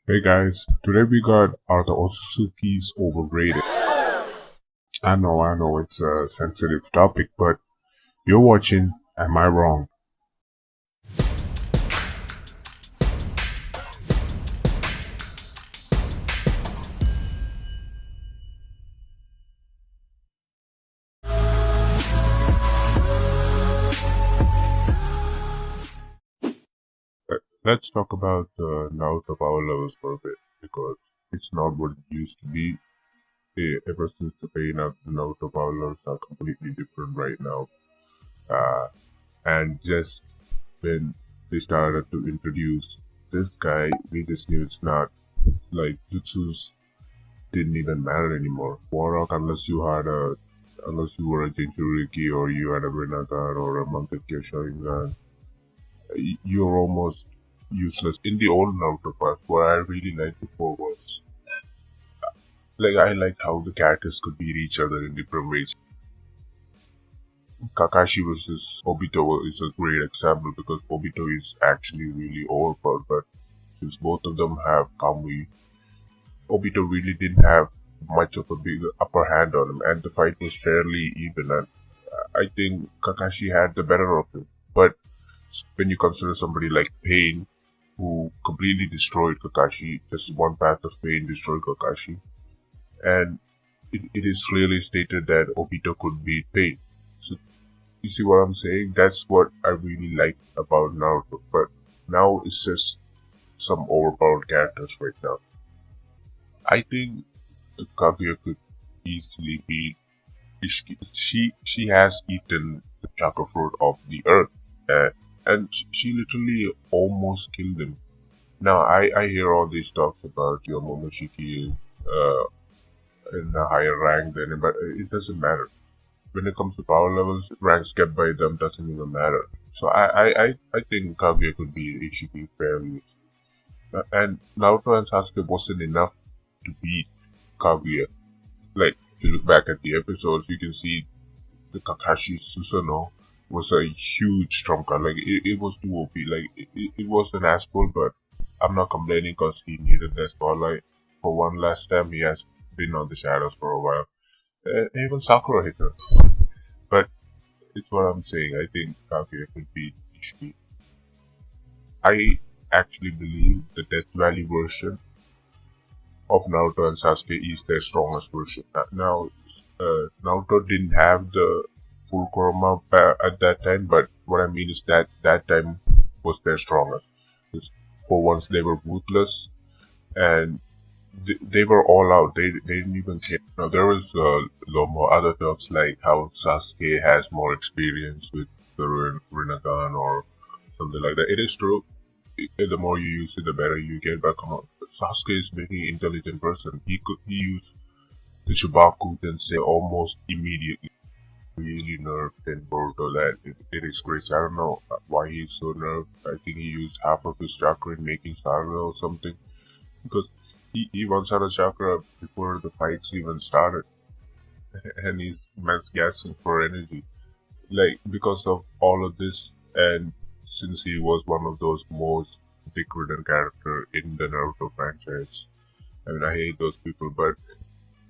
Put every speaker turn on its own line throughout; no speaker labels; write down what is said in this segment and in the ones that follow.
Hey guys, today we got are the Otsutsuki's overrated. I know it's a sensitive topic, but you're watching Am I Wrong? Let's talk about the Naruto power levels for a bit, because it's not what it used to be. Ever since the pain of the Naruto power levels are completely different right now. Uh, and just when they started to introduce this guy, we just knew it's not like Jutsu's didn't even matter anymore. Warlock, unless you were a Jinchuriki or you had a Rinnegan or a Mangekyo Sharingan, you're almost useless. In the old Naruto parts, what I really liked before was like I liked how the characters could beat each other in different ways. Kakashi versus Obito is a great example because Obito is actually really overpowered, but since both of them have Kamui, Obito really didn't have much of a big upper hand on him, and the fight was fairly even. And I think Kakashi had the better of him. But when you consider somebody like Pain, who completely destroyed Kakashi, just one path of Pain destroyed Kakashi, and it is clearly stated that Obito could beat Pain. So you see what I'm saying? That's what I really like about Naruto. But now it's just some overpowered characters right now. I think Kaguya could easily beat Ishiki. She has eaten the chakra fruit of the earth, uh, and she literally almost killed him. Now I hear all these talks about your Momoshiki is in a higher rank than him, but it doesn't matter. When it comes to power levels, ranks kept by them doesn't even matter. So I think Kaguya could beat Ishiki fairly. And Naruto and Sasuke wasn't enough to beat Kaguya. Like, if you look back at the episodes, you can see the Kakashi Susanoo was a huge trump card. Like, it was too OP. Like, it was an asshole, but I'm not complaining because he needed that spotlight. For one last time, he has been on the shadows for a while. Even Sakura hit her. But it's what I'm saying. I think Kaguya could beat Ishiki. I actually believe the Death Valley version of Naruto and Sasuke is their strongest version. Now, Naruto didn't have the full Kurama at that time, but what I mean is that that time was their strongest. Because for once, they were ruthless and they were all out. They didn't even care. Now, there was a lot more other talks like how Sasuke has more experience with the Rinnegan or something like that. It is true. The more you use it, the better you get. But come on, Sasuke is a very intelligent person. He used the Shubaku Tensei almost immediately. Really nerfed in Boruto that it is crazy. I don't know why he's so nerfed. I think he used half of his chakra in making Sakura or something. Because he runs out of chakra before the fights even started. And he's max gassing for energy. Like, because of all of this, and since he was one of those most dick-ridden character in the Naruto franchise, I mean, I hate those people, but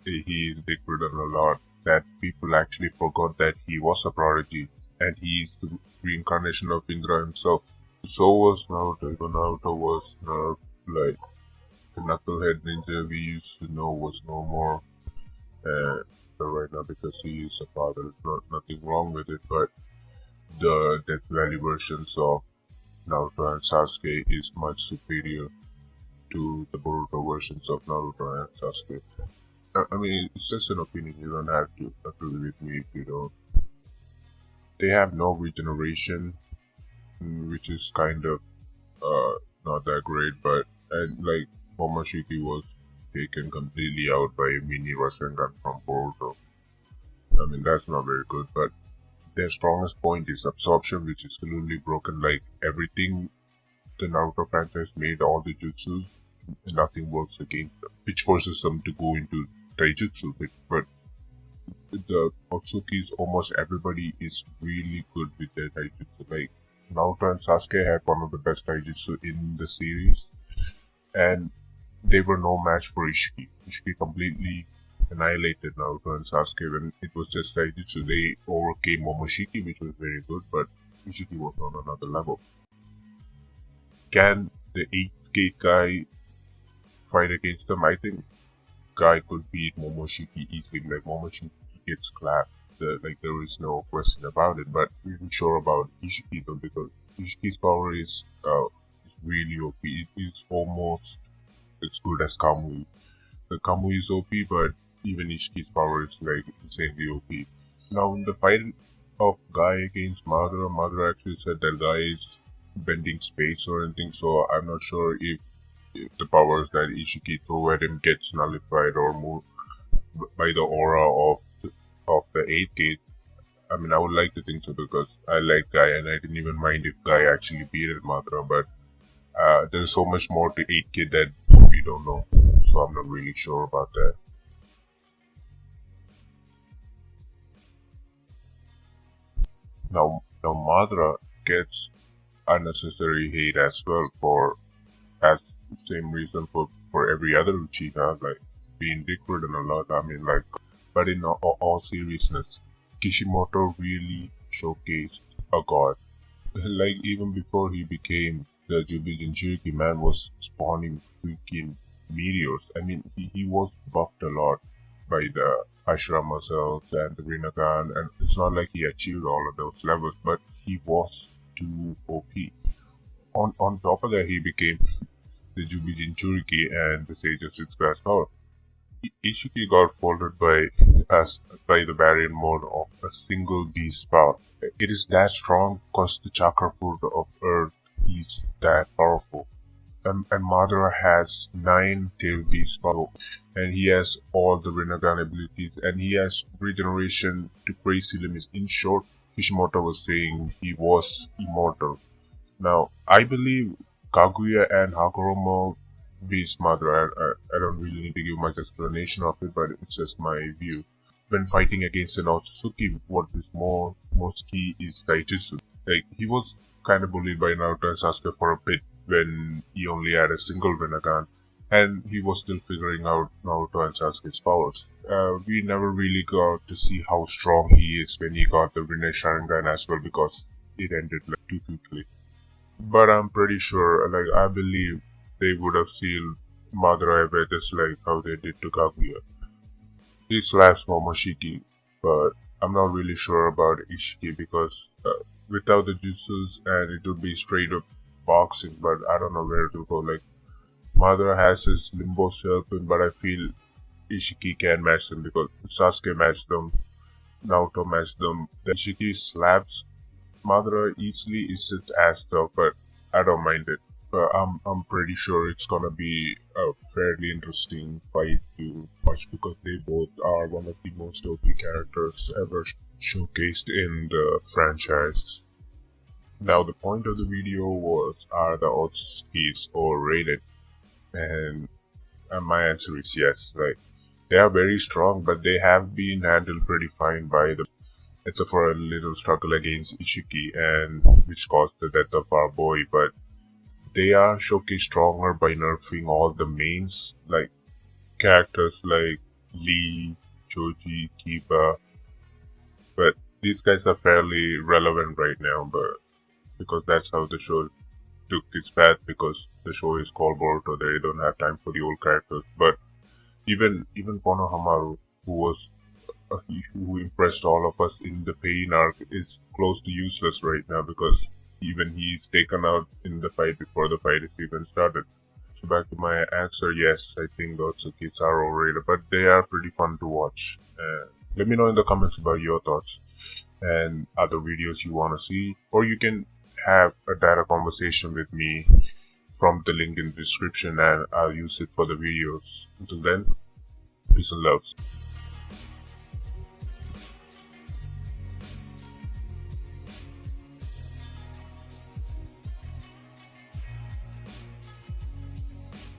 he's dick-ridden a lot, that people actually forgot that he was a prodigy, and he's the reincarnation of Indra himself. So was Naruto. Even Naruto was nerfed. Like, the knucklehead ninja we used to know was no more. But right now, because he is a father, there's nothing wrong with it, but the Death Valley versions of Naruto and Sasuke is much superior to the Boruto versions of Naruto and Sasuke. I mean, it's just an opinion. You don't have to agree with me if you don't. They have no regeneration, which is kind of not that great. But and like Momoshiki was taken completely out by a mini Rasengan from Boruto. I mean, that's not very good. But their strongest point is absorption, which is completely broken. Like everything the Naruto franchise made, all the jutsus, nothing works against them, which forces them to go into taijutsu. But the Otsukis, almost everybody is really good with their taijutsu. Like Naruto and Sasuke had one of the best taijutsu in the series, and they were no match for Ishiki. Ishiki completely annihilated Naruto and Sasuke when it was just like so they overcame Momoshiki, which was very good, but Ishiki was on another level. Can the 8th gate guy fight against them? I think guy could beat Momoshiki easily. Like Momoshiki gets clapped. Like there is no question about it. But I'm not sure about Ishiki though because Ishiki's power is really OP. It is almost as good as Kamui. The Kamui is OP, but even Ishiki's power is like insanely OP. Now in the fight of Guy against Madara, Madara actually said that Guy is bending space or anything. So I'm not sure if the powers that Ishiki threw at him gets nullified or moved by the aura of the 8th gate. I mean, I would like to think so because I like Guy and I didn't even mind if Guy actually beat Madara, but there's so much more to 8th gate that we don't know, so I'm not really sure about that. Now Madara gets unnecessary hate as well for as same reason for every other Uchiha, like being dickridden a lot. I mean, like, but in all seriousness, Kishimoto really showcased a god. Like even before he became the Jubi Jinchuriki, man was spawning freaking meteors. I mean, he was buffed a lot by the Ashram cells and the Rinnegan, and it's not like he achieved all of those levels, but he was too OP. On top of that, he became the Jubi Jinchuriki and the Sage of Six Class Power. Ishiki got folded by the barrier mode of a single beast power. It is that strong because the chakra food of Earth is that powerful. And Madara has 9 tail beast power, and he has all the Rinnegan abilities, and he has regeneration to crazy limits. In short, Kishimoto was saying he was immortal. Now, I believe Kaguya and Hagoromo beats Madara. I don't really need to give much explanation of it, but it's just my view. When fighting against an Otsutsuki, what is most key is Taijutsu. Like, he was kind of bullied by Naruto and Sasuke for a bit when he only had a single Rinnegan, and he was still figuring out Naruto and Sasuke's powers. We never really got to see how strong he is when he got the Rinne Sharingan as well because it ended like too quickly. But I'm pretty sure, like, I believe they would have sealed Madara away just like how they did to Kaguya. He slaps Momoshiki, but I'm not really sure about Ishiki because without the jutsus and it would be straight up boxing, but I don't know where to go. Like, Madara has his limbos to help him, but I feel Ishiki can match them because Sasuke matched them, Naruto matched them. The Ishiki slaps Madara easily is just as tough, but I don't mind it. But I'm pretty sure it's gonna be a fairly interesting fight to watch because they both are one of the most OP characters ever showcased in the franchise. Now the point of the video was, are the Otsutsukis overrated? And my answer is yes. Like, they are very strong, but they have been handled pretty fine by the except for a little struggle against Ishiki and which caused the death of our boy, but they are showcased stronger by nerfing all the mains, like characters like Lee, Choji, Kiba, but these guys are fairly relevant right now, but because that's how the show took its path, because the show is called Boruto, they don't have time for the old characters, but even Konohamaru, who was who impressed all of us in the pain arc, is close to useless right now because even he's taken out in the fight before the fight is even started. So back to my answer, yes, I think Otsukis are overrated, but they are pretty fun to watch. Let me know in the comments about your thoughts and other videos you want to see, or you can have a direct conversation with me from the link in the description and I'll use it for the videos. Until then, peace and love.